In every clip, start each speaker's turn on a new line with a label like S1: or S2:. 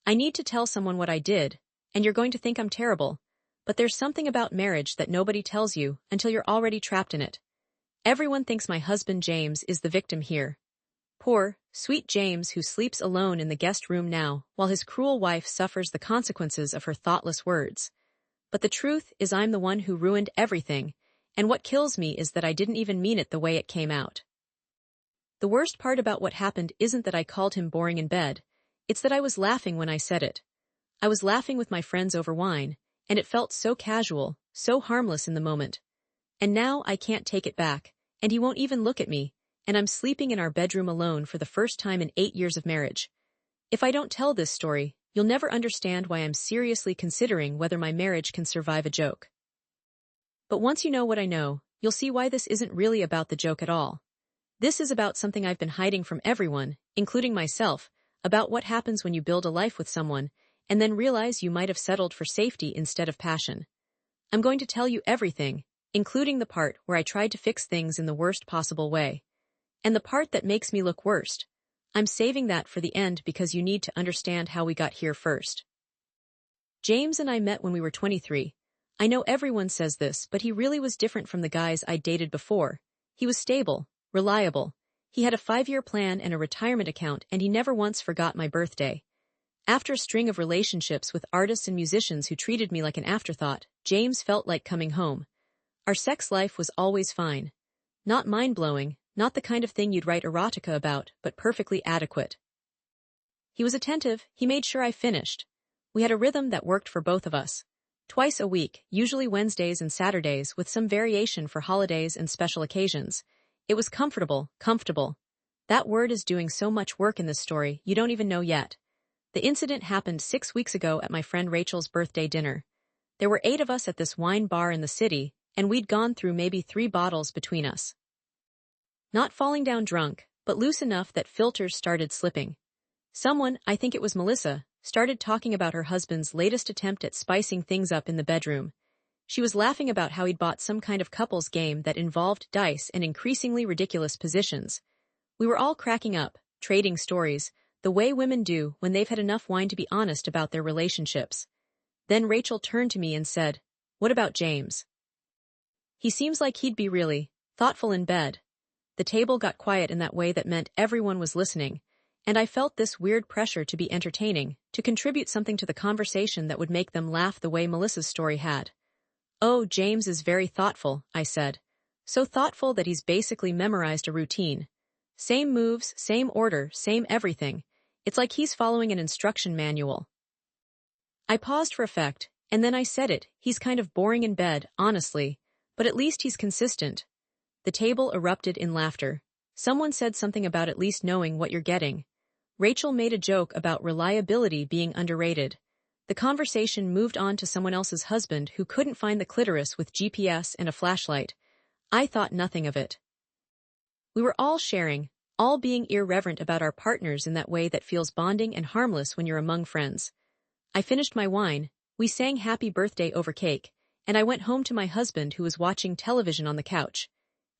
S1: I need to tell someone what I did, and you're going to think I'm terrible. But there's something about marriage that nobody tells you until you're already trapped in it. Everyone thinks my husband James is the victim here. Poor, sweet James who sleeps alone in the guest room now, while his cruel wife suffers the consequences of her thoughtless words. But the truth is I'm the one who ruined everything, and what kills me is that I didn't even mean it the way it came out. The worst part about what happened isn't that I called him boring in bed, it's that I was laughing when I said it. I was laughing with my friends over wine, and it felt so casual, so harmless in the moment. And now I can't take it back, and he won't even look at me, and I'm sleeping in our bedroom alone for the first time in 8 years of marriage. If I don't tell this story, you'll never understand why I'm seriously considering whether my marriage can survive a joke. But once you know what I know, you'll see why this isn't really about the joke at all. This is about something I've been hiding from everyone, including myself, about what happens when you build a life with someone, and then realize you might have settled for safety instead of passion. I'm going to tell you everything, including the part where I tried to fix things in the worst possible way. And the part that makes me look worst. I'm saving that for the end because you need to understand how we got here first. James and I met when we were 23. I know everyone says this, but he really was different from the guys I dated before. He was stable, reliable. He had a 5-year plan and a retirement account, and he never once forgot my birthday. After a string of relationships with artists and musicians who treated me like an afterthought, James felt like coming home. Our sex life was always fine. Not mind-blowing, not the kind of thing you'd write erotica about, but perfectly adequate. He was attentive, he made sure I finished. We had a rhythm that worked for both of us. Twice a week, usually Wednesdays and Saturdays, with some variation for holidays and special occasions. It was comfortable. That word is doing so much work in this story, you don't even know yet. The incident happened 6 weeks ago at my friend Rachel's birthday dinner. There were 8 of us at this wine bar in the city, and we'd gone through maybe 3 bottles between us. Not falling down drunk, but loose enough that filters started slipping. Someone, I think it was Melissa, started talking about her husband's latest attempt at spicing things up in the bedroom. She was laughing about how he'd bought some kind of couples game that involved dice and increasingly ridiculous positions. We were all cracking up, trading stories, the way women do when they've had enough wine to be honest about their relationships. Then Rachel turned to me and said, "What about James? He seems like he'd be really thoughtful in bed." The table got quiet in that way that meant everyone was listening, and I felt this weird pressure to be entertaining, to contribute something to the conversation that would make them laugh the way Melissa's story had. "Oh, James is very thoughtful," I said. "So thoughtful that he's basically memorized a routine. Same moves, same order, same everything. It's like he's following an instruction manual." I paused for effect, and then I said it, "He's kind of boring in bed, honestly, but at least he's consistent." The table erupted in laughter. Someone said something about at least knowing what you're getting. Rachel made a joke about reliability being underrated. The conversation moved on to someone else's husband who couldn't find the clitoris with GPS and a flashlight. I thought nothing of it. We were all sharing, all being irreverent about our partners in that way that feels bonding and harmless when you're among friends. I finished my wine, we sang happy birthday over cake, and I went home to my husband who was watching television on the couch.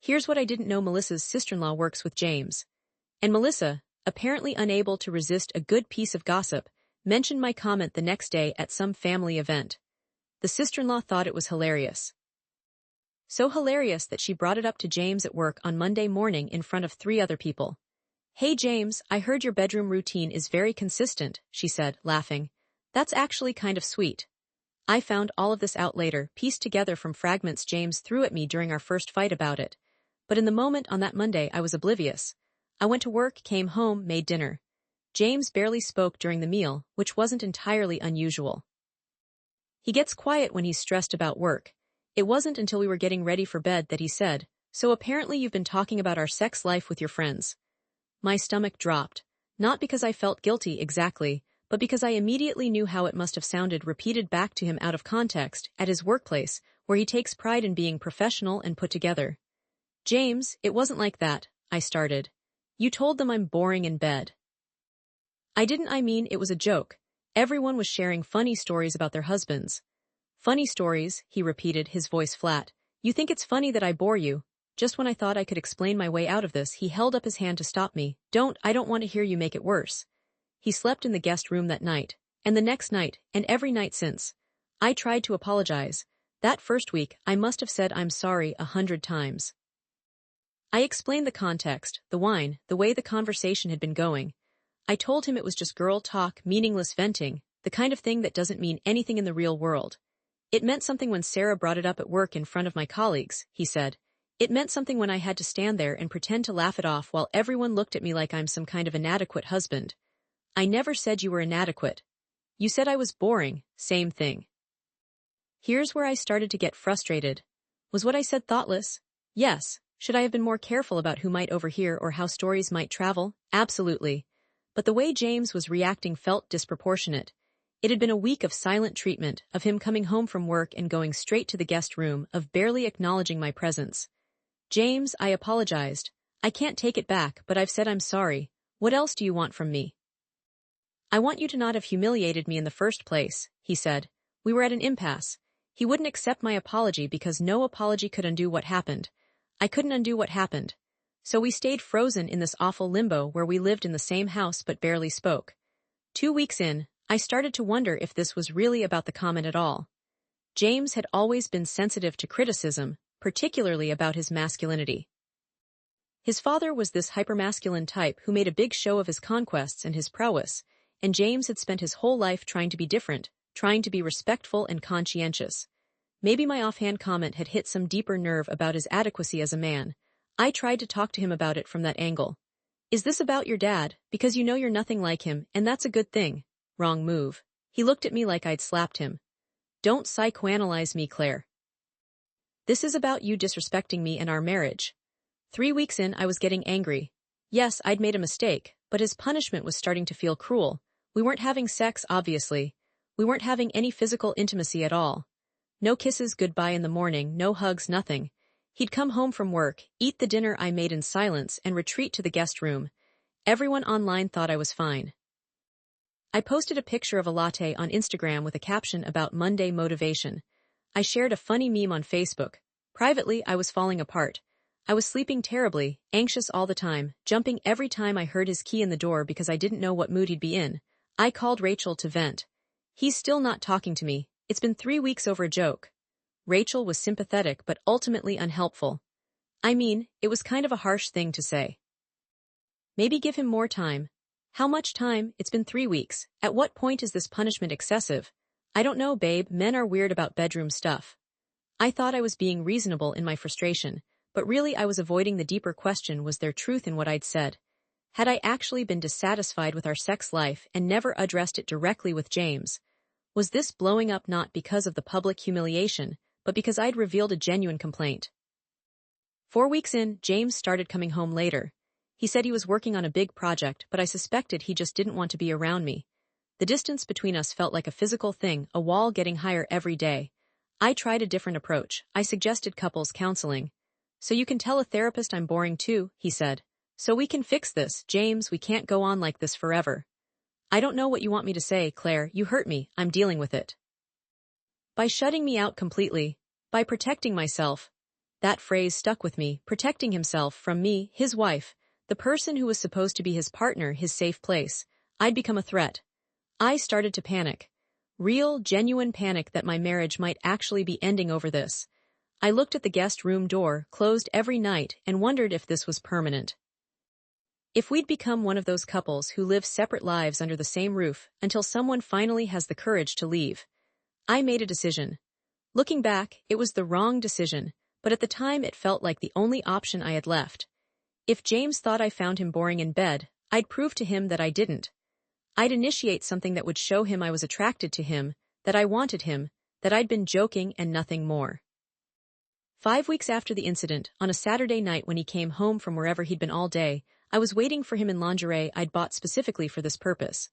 S1: Here's what I didn't know: Melissa's sister-in-law works with James. And Melissa, apparently unable to resist a good piece of gossip, mentioned my comment the next day at some family event. The sister-in-law thought it was hilarious. So hilarious that she brought it up to James at work on Monday morning in front of 3 other people. "Hey James, I heard your bedroom routine is very consistent," she said, laughing. "That's actually kind of sweet." I found all of this out later, pieced together from fragments James threw at me during our first fight about it. But in the moment on that Monday I was oblivious. I went to work, came home, made dinner. James barely spoke during the meal, which wasn't entirely unusual. He gets quiet when he's stressed about work. It wasn't until we were getting ready for bed that he said, "So apparently you've been talking about our sex life with your friends." My stomach dropped, not because I felt guilty exactly, but because I immediately knew how it must have sounded repeated back to him out of context, at his workplace, where he takes pride in being professional and put together. "James, it wasn't like that," I started. "You told them I'm boring in bed." I didn't. I mean, it was a joke. Everyone was sharing funny stories about their husbands. "Funny stories," he repeated, his voice flat. "You think it's funny that I bore you?" Just when I thought I could explain my way out of this, he held up his hand to stop me. I don't want to hear you make it worse." He slept in the guest room that night. And the next night, and every night since. I tried to apologize. That first week, I must have said I'm sorry 100 times. I explained the context, the wine, the way the conversation had been going. I told him it was just girl talk, meaningless venting, the kind of thing that doesn't mean anything in the real world. It meant something when Sarah brought it up at work in front of my colleagues, he said. It meant something when I had to stand there and pretend to laugh it off while everyone looked at me like I'm some kind of inadequate husband. I never said you were inadequate. You said I was boring, same thing. Here's where I started to get frustrated. Was what I said thoughtless? Yes. Should I have been more careful about who might overhear or how stories might travel? Absolutely. But the way James was reacting felt disproportionate. It had been a week of silent treatment, of him coming home from work and going straight to the guest room, of barely acknowledging my presence. James, I apologized. I can't take it back, but I've said I'm sorry. What else do you want from me? I want you to not have humiliated me in the first place, he said. We were at an impasse. He wouldn't accept my apology because no apology could undo what happened. I couldn't undo what happened. So we stayed frozen in this awful limbo where we lived in the same house but barely spoke. 2 weeks in, I started to wonder if this was really about the comment at all. James had always been sensitive to criticism, particularly about his masculinity. His father was this hypermasculine type who made a big show of his conquests and his prowess, and James had spent his whole life trying to be different, trying to be respectful and conscientious. Maybe my offhand comment had hit some deeper nerve about his adequacy as a man. I tried to talk to him about it from that angle. Is this about your dad? Because you know you're nothing like him, and that's a good thing. Wrong move. He looked at me like I'd slapped him. Don't psychoanalyze me, Claire. This is about you disrespecting me and our marriage. 3 weeks in, I was getting angry. Yes, I'd made a mistake, but his punishment was starting to feel cruel. We weren't having sex, obviously. We weren't having any physical intimacy at all. No kisses goodbye in the morning, no hugs, nothing. He'd come home from work, eat the dinner I made in silence, and retreat to the guest room. Everyone online thought I was fine. I posted a picture of a latte on Instagram with a caption about Monday motivation. I shared a funny meme on Facebook. Privately, I was falling apart. I was sleeping terribly, anxious all the time, jumping every time I heard his key in the door because I didn't know what mood he'd be in. I called Rachel to vent. He's still not talking to me. It's been 3 weeks over a joke. Rachel was sympathetic but ultimately unhelpful. I mean, it was kind of a harsh thing to say. Maybe give him more time. How much time? It's been 3 weeks. At what point is this punishment excessive? I don't know, babe, men are weird about bedroom stuff. I thought I was being reasonable in my frustration, but really I was avoiding the deeper question: was there truth in what I'd said? Had I actually been dissatisfied with our sex life and never addressed it directly with James? Was this blowing up not because of the public humiliation, but because I'd revealed a genuine complaint? 4 weeks in, James started coming home later. He said he was working on a big project, but I suspected he just didn't want to be around me. The distance between us felt like a physical thing, a wall getting higher every day. I tried a different approach. I suggested couples counseling. So you can tell a therapist I'm boring too, he said. So we can fix this, James, we can't go on like this forever. I don't know what you want me to say, Claire, you hurt me, I'm dealing with it. By shutting me out completely, by protecting myself. That phrase stuck with me, protecting himself from me, his wife, the person who was supposed to be his partner, his safe place. I'd become a threat. I started to panic. Real, genuine panic that my marriage might actually be ending over this. I looked at the guest room door, closed every night, and wondered if this was permanent. If we'd become one of those couples who live separate lives under the same roof until someone finally has the courage to leave. I made a decision. Looking back, it was the wrong decision, but at the time it felt like the only option I had left. If James thought I found him boring in bed, I'd prove to him that I didn't. I'd initiate something that would show him I was attracted to him, that I wanted him, that I'd been joking and nothing more. 5 weeks after the incident, on a Saturday night when he came home from wherever he'd been all day, I was waiting for him in lingerie I'd bought specifically for this purpose.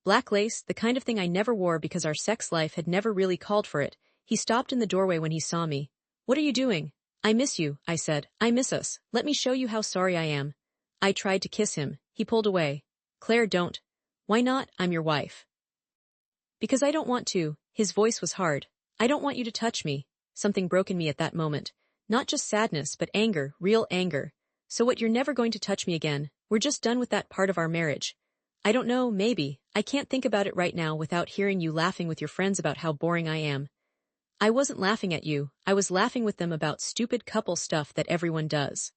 S1: Black lace, the kind of thing I never wore because our sex life had never really called for it. He stopped in the doorway when he saw me. What are you doing? I miss you, I said. I miss us. Let me show you how sorry I am. I tried to kiss him. He pulled away. Claire, don't. Why not? I'm your wife. Because I don't want to. His voice was hard. I don't want you to touch me. Something broke in me at that moment. Not just sadness, but anger, real anger. So what, you're never going to touch me again? We're just done with that part of our marriage. I don't know, maybe. I can't think about it right now without hearing you laughing with your friends about how boring I am. I wasn't laughing at you, I was laughing with them about stupid couple stuff that everyone does.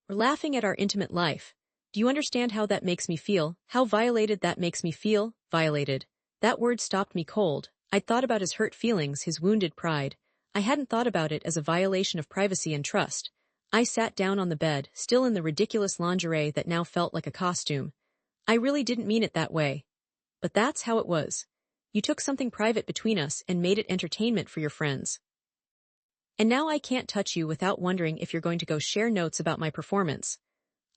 S1: We're laughing at our intimate life. Do you understand how that makes me feel? How violated that makes me feel? Violated. That word stopped me cold. I'd thought about his hurt feelings, his wounded pride. I hadn't thought about it as a violation of privacy and trust. I sat down on the bed, still in the ridiculous lingerie that now felt like a costume. I really didn't mean it that way. But that's how it was. You took something private between us and made it entertainment for your friends. And now I can't touch you without wondering if you're going to go share notes about my performance.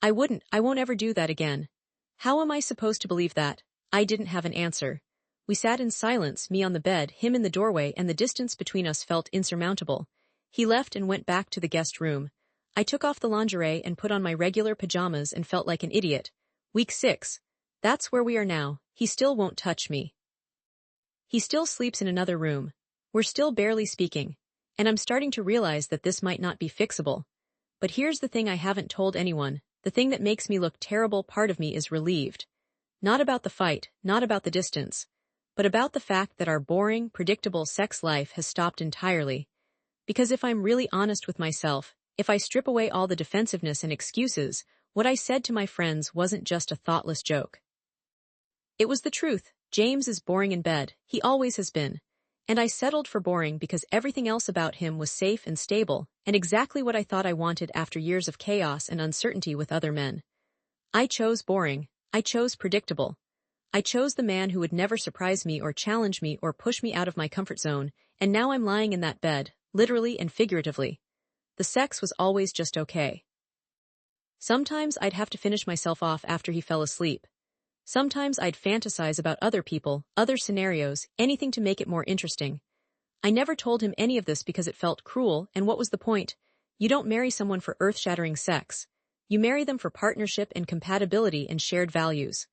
S1: I won't ever do that again. How am I supposed to believe that? I didn't have an answer. We sat in silence, me on the bed, him in the doorway, and the distance between us felt insurmountable. He left and went back to the guest room. I took off the lingerie and put on my regular pajamas and felt like an idiot. Week 6. That's where we are now. He still won't touch me. He still sleeps in another room. We're still barely speaking. And I'm starting to realize that this might not be fixable. But here's the thing I haven't told anyone. The thing that makes me look terrible, part of me is relieved. Not about the fight, not about the distance, but about the fact that our boring, predictable sex life has stopped entirely. Because if I'm really honest with myself, if I strip away all the defensiveness and excuses, what I said to my friends wasn't just a thoughtless joke. It was the truth. James is boring in bed. He always has been. And I settled for boring because everything else about him was safe and stable, and exactly what I thought I wanted after years of chaos and uncertainty with other men. I chose boring. I chose predictable. I chose the man who would never surprise me or challenge me or push me out of my comfort zone, and now I'm lying in that bed, literally and figuratively. The sex was always just okay. Sometimes I'd have to finish myself off after he fell asleep. Sometimes I'd fantasize about other people, other scenarios, anything to make it more interesting. I never told him any of this because it felt cruel, and what was the point? You don't marry someone for earth-shattering sex. You marry them for partnership and compatibility and shared values.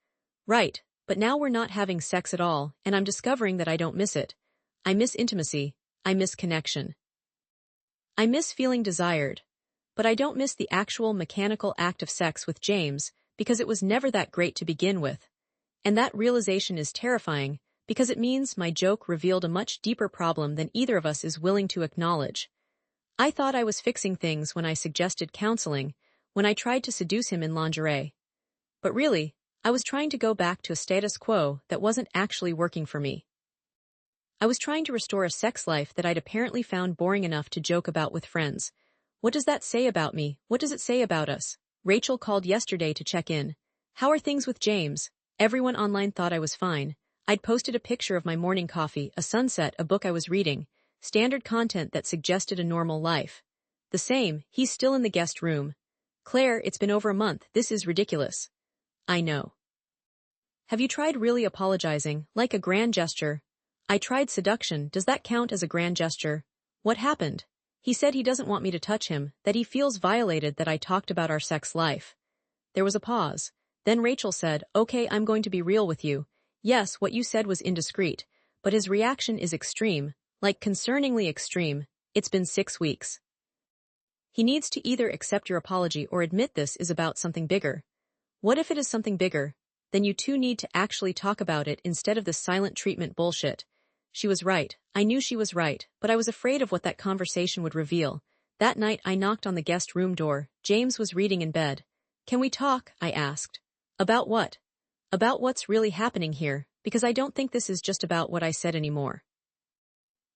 S1: Right, but now we're not having sex at all, and I'm discovering that I don't miss it. I miss intimacy. I miss connection. I miss feeling desired. But I don't miss the actual mechanical act of sex with James, because it was never that great to begin with. And that realization is terrifying, because it means my joke revealed a much deeper problem than either of us is willing to acknowledge. I thought I was fixing things when I suggested counseling, when I tried to seduce him in lingerie. But really, I was trying to go back to a status quo that wasn't actually working for me. I was trying to restore a sex life that I'd apparently found boring enough to joke about with friends. What does that say about me? What does it say about us? Rachel called yesterday to check in. How are things with James? Everyone online thought I was fine. I'd posted a picture of my morning coffee, a sunset, a book I was reading. Standard content that suggested a normal life. The same, he's still in the guest room. Claire, it's been over a month, this is ridiculous. I know. Have you tried really apologizing, like a grand gesture? I tried seduction, does that count as a grand gesture? What happened? He said he doesn't want me to touch him, that he feels violated that I talked about our sex life. There was a pause. Then Rachel said, okay, I'm going to be real with you. Yes, what you said was indiscreet, but his reaction is extreme, like concerningly extreme. It's been 6 weeks. He needs to either accept your apology or admit this is about something bigger. What if it is something bigger? Then you two need to actually talk about it instead of this silent treatment bullshit. She was right. I knew she was right, but I was afraid of what that conversation would reveal. That night I knocked on the guest room door. James was reading in bed. Can we talk? I asked. About what? About what's really happening here, because I don't think this is just about what I said anymore.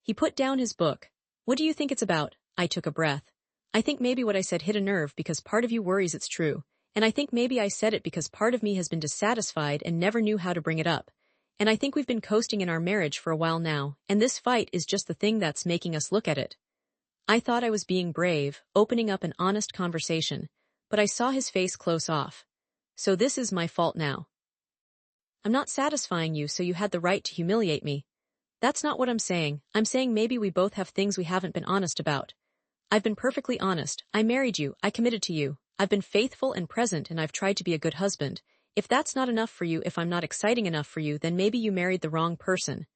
S1: He put down his book. What do you think it's about? I took a breath. I think maybe what I said hit a nerve because part of you worries it's true, and I think maybe I said it because part of me has been dissatisfied and never knew how to bring it up. And I think we've been coasting in our marriage for a while now, and this fight is just the thing that's making us look at it. I thought I was being brave, opening up an honest conversation, but I saw his face close off. So this is my fault now. I'm not satisfying you, so you had the right to humiliate me. That's not what I'm saying. I'm saying maybe we both have things we haven't been honest about. I've been perfectly honest. I married you. I committed to you. I've been faithful and present, and I've tried to be a good husband. If that's not enough for you, if I'm not exciting enough for you, then maybe you married the wrong person.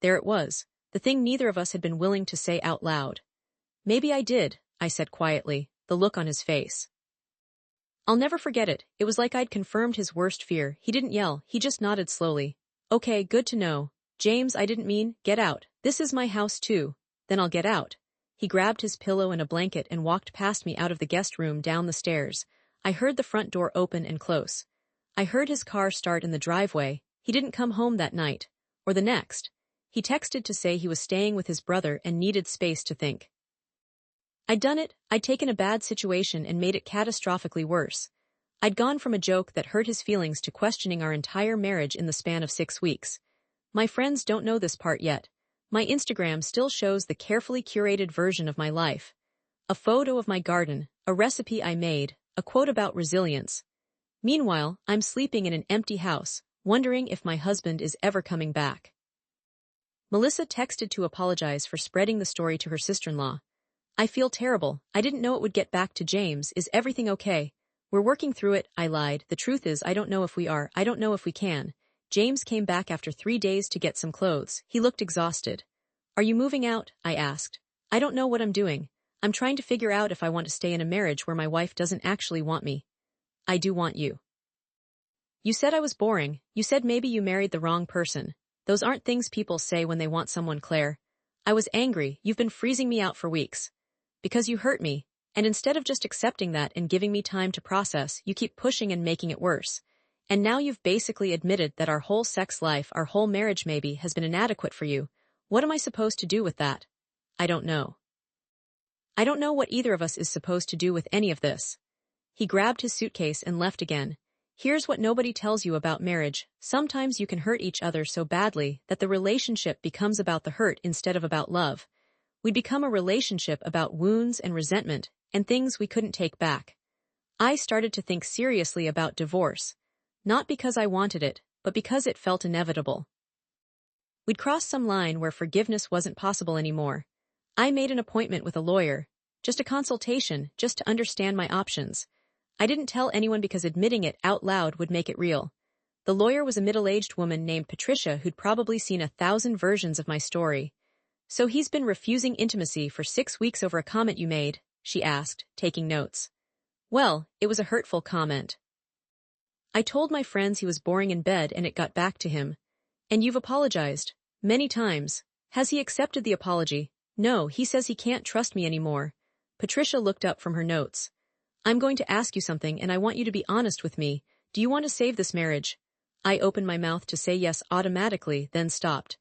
S1: There it was, the thing neither of us had been willing to say out loud. Maybe I did, I said quietly, the look on his face. I'll never forget it. It was like I'd confirmed his worst fear. He didn't yell, he just nodded slowly. Okay, good to know. James, I didn't mean, get out. This is my house too. Then I'll get out. He grabbed his pillow and a blanket and walked past me out of the guest room down the stairs. I heard the front door open and close. I heard his car start in the driveway. He didn't come home that night. Or the next. He texted to say he was staying with his brother and needed space to think. I'd done it. I'd taken a bad situation and made it catastrophically worse. I'd gone from a joke that hurt his feelings to questioning our entire marriage in the span of 6 weeks. My friends don't know this part yet. My Instagram still shows the carefully curated version of my life. A photo of my garden, a recipe I made, a quote about resilience. Meanwhile, I'm sleeping in an empty house, wondering if my husband is ever coming back. Melissa texted to apologize for spreading the story to her sister-in-law. I feel terrible. I didn't know it would get back to James. Is everything okay? We're working through it, I lied. The truth is, I don't know if we are. I don't know if we can. James came back after 3 days to get some clothes. He looked exhausted. Are you moving out? I asked. I don't know what I'm doing. I'm trying to figure out if I want to stay in a marriage where my wife doesn't actually want me. I do want you. You said I was boring. You said maybe you married the wrong person. Those aren't things people say when they want someone, Claire. I was angry. You've been freezing me out for weeks. Because you hurt me, and instead of just accepting that and giving me time to process, you keep pushing and making it worse. And now you've basically admitted that our whole sex life, our whole marriage maybe, has been inadequate for you. What am I supposed to do with that? I don't know. I don't know what either of us is supposed to do with any of this. He grabbed his suitcase and left again. Here's what nobody tells you about marriage. Sometimes you can hurt each other so badly that the relationship becomes about the hurt instead of about love. We'd become a relationship about wounds and resentment and things we couldn't take back. I started to think seriously about divorce. Not because I wanted it, but because it felt inevitable. We'd crossed some line where forgiveness wasn't possible anymore. I made an appointment with a lawyer. Just a consultation, just to understand my options. I didn't tell anyone because admitting it out loud would make it real. The lawyer was a middle-aged woman named Patricia who'd probably seen 1,000 versions of my story. So he's been refusing intimacy for 6 weeks over a comment you made, she asked, taking notes. Well, it was a hurtful comment. I told my friends he was boring in bed and it got back to him. And you've apologized. Many times. Has he accepted the apology? No, he says he can't trust me anymore. Patricia looked up from her notes. I'm going to ask you something and I want you to be honest with me. Do you want to save this marriage? I opened my mouth to say yes automatically, then stopped.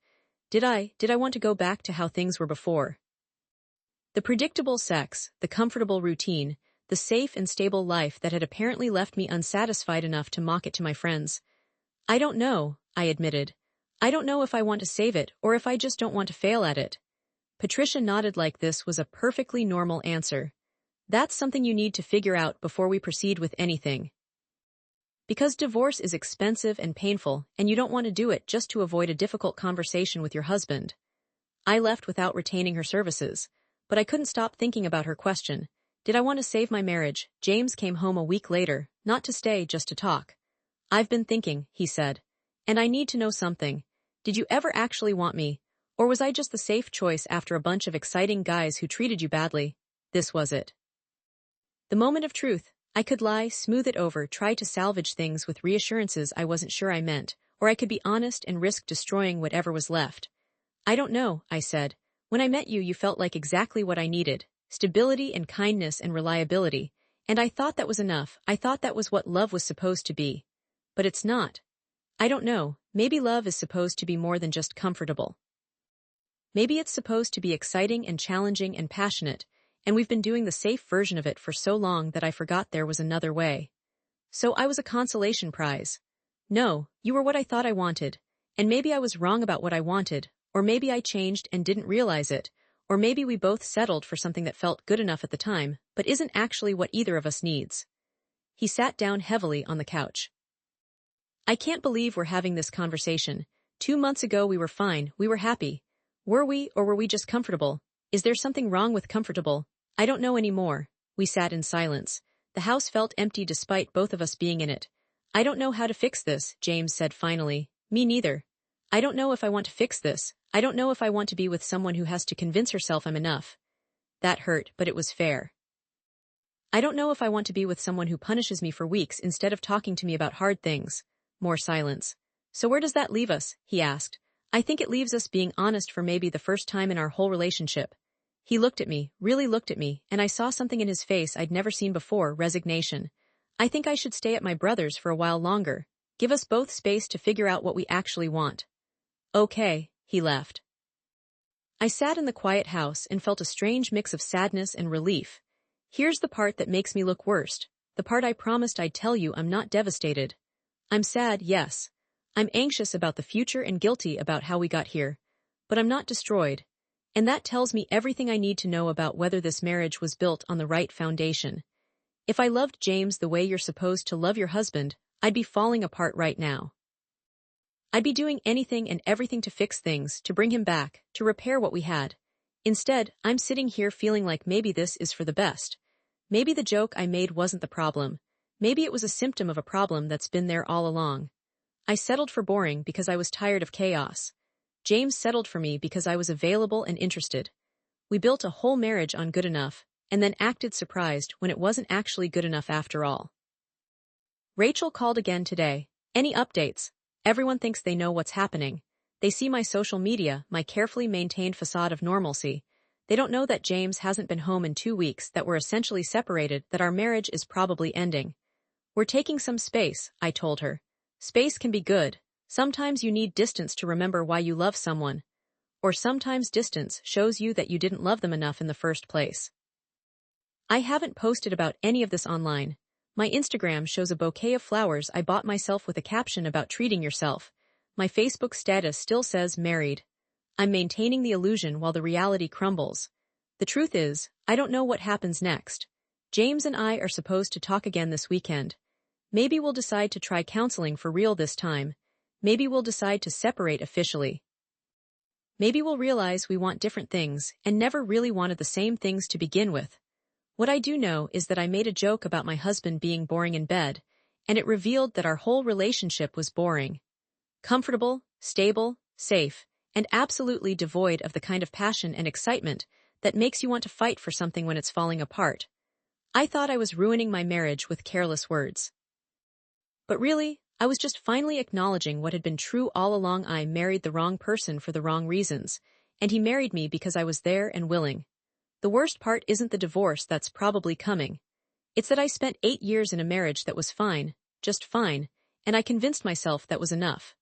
S1: Did I want to go back to how things were before? The predictable sex, the comfortable routine, the safe and stable life that had apparently left me unsatisfied enough to mock it to my friends. I don't know, I admitted. I don't know if I want to save it or if I just don't want to fail at it. Patricia nodded like this was a perfectly normal answer. That's something you need to figure out before we proceed with anything. Because divorce is expensive and painful, and you don't want to do it just to avoid a difficult conversation with your husband. I left without retaining her services, but I couldn't stop thinking about her question. Did I want to save my marriage? James came home a week later, not to stay, just to talk. I've been thinking, he said. And I need to know something. Did you ever actually want me? Or was I just the safe choice after a bunch of exciting guys who treated you badly? This was it. The moment of truth. I could lie, smooth it over, try to salvage things with reassurances I wasn't sure I meant, or I could be honest and risk destroying whatever was left. I don't know, I said. When I met you, you felt like exactly what I needed. Stability and kindness and reliability. And I thought that was enough. I thought that was what love was supposed to be. But it's not. I don't know. Maybe love is supposed to be more than just comfortable. Maybe it's supposed to be exciting and challenging and passionate. And we've been doing the safe version of it for so long that I forgot there was another way. So I was a consolation prize. No, you were what I thought I wanted. And maybe I was wrong about what I wanted, or maybe I changed and didn't realize it, or maybe we both settled for something that felt good enough at the time, but isn't actually what either of us needs. He sat down heavily on the couch. I can't believe we're having this conversation. 2 months ago we were fine, we were happy. Were we, or were we just comfortable? Is there something wrong with comfortable? I don't know anymore. We sat in silence. The house felt empty despite both of us being in it. I don't know how to fix this, James said finally. Me neither. I don't know if I want to fix this. I don't know if I want to be with someone who has to convince herself I'm enough. That hurt, but it was fair. I don't know if I want to be with someone who punishes me for weeks instead of talking to me about hard things. More silence. So where does that leave us? He asked. I think it leaves us being honest for maybe the first time in our whole relationship. He looked at me, really looked at me, and I saw something in his face I'd never seen before, resignation. I think I should stay at my brother's for a while longer. Give us both space to figure out what we actually want. Okay, he left. I sat in the quiet house and felt a strange mix of sadness and relief. Here's the part that makes me look worst. The part I promised I'd tell you. I'm not devastated. I'm sad, yes. I'm anxious about the future and guilty about how we got here. But I'm not destroyed. And that tells me everything I need to know about whether this marriage was built on the right foundation. If I loved James the way you're supposed to love your husband, I'd be falling apart right now. I'd be doing anything and everything to fix things, to bring him back, to repair what we had. Instead, I'm sitting here feeling like maybe this is for the best. Maybe the joke I made wasn't the problem. Maybe it was a symptom of a problem that's been there all along. I settled for boring because I was tired of chaos. James settled for me because I was available and interested. We built a whole marriage on good enough, and then acted surprised when it wasn't actually good enough after all. Rachel called again today. Any updates? Everyone thinks they know what's happening. They see my social media, my carefully maintained facade of normalcy. They don't know that James hasn't been home in 2 weeks, that we're essentially separated, that our marriage is probably ending. We're taking some space, I told her. Space can be good. Sometimes you need distance to remember why you love someone. Or sometimes distance shows you that you didn't love them enough in the first place. I haven't posted about any of this online. My Instagram shows a bouquet of flowers I bought myself with a caption about treating yourself. My Facebook status still says married. I'm maintaining the illusion while the reality crumbles. The truth is, I don't know what happens next. James and I are supposed to talk again this weekend. Maybe we'll decide to try counseling for real this time. Maybe we'll decide to separate officially. Maybe we'll realize we want different things and never really wanted the same things to begin with. What I do know is that I made a joke about my husband being boring in bed, and it revealed that our whole relationship was boring. Comfortable, stable, safe, and absolutely devoid of the kind of passion and excitement that makes you want to fight for something when it's falling apart. I thought I was ruining my marriage with careless words. But really, I was just finally acknowledging what had been true all along. I married the wrong person for the wrong reasons, and he married me because I was there and willing. The worst part isn't the divorce that's probably coming. It's that I spent 8 years in a marriage that was fine, just fine, and I convinced myself that was enough.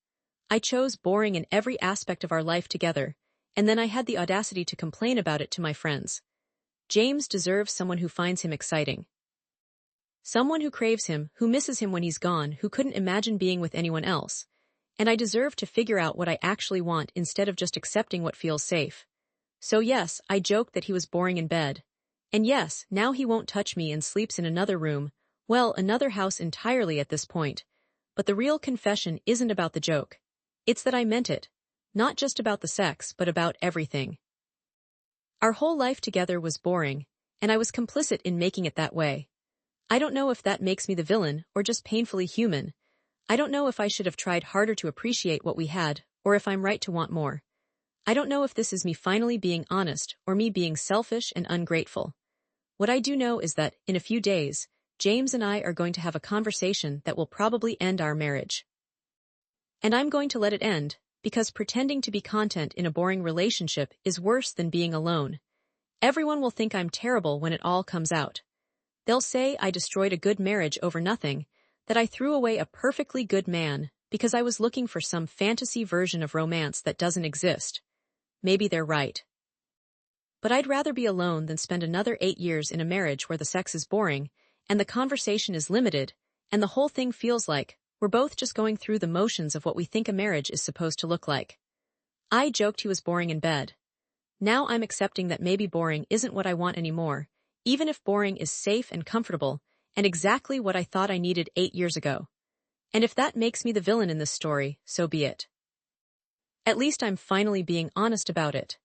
S1: I chose boring in every aspect of our life together, and then I had the audacity to complain about it to my friends. James deserves someone who finds him exciting. Someone who craves him, who misses him when he's gone, who couldn't imagine being with anyone else. And I deserve to figure out what I actually want instead of just accepting what feels safe. So yes, I joked that he was boring in bed. And yes, now he won't touch me and sleeps in another room, well, another house entirely at this point. But the real confession isn't about the joke. It's that I meant it. Not just about the sex, but about everything. Our whole life together was boring, and I was complicit in making it that way. I don't know if that makes me the villain or just painfully human. I don't know if I should have tried harder to appreciate what we had, or if I'm right to want more. I don't know if this is me finally being honest or me being selfish and ungrateful. What I do know is that, in a few days, James and I are going to have a conversation that will probably end our marriage. And I'm going to let it end, because pretending to be content in a boring relationship is worse than being alone. Everyone will think I'm terrible when it all comes out. They'll say I destroyed a good marriage over nothing, that I threw away a perfectly good man because I was looking for some fantasy version of romance that doesn't exist. Maybe they're right. But I'd rather be alone than spend another 8 years in a marriage where the sex is boring, and the conversation is limited, and the whole thing feels like we're both just going through the motions of what we think a marriage is supposed to look like. I joked he was boring in bed. Now I'm accepting that maybe boring isn't what I want anymore, even if boring is safe and comfortable, and exactly what I thought I needed 8 years ago. And if that makes me the villain in this story, so be it. At least I'm finally being honest about it.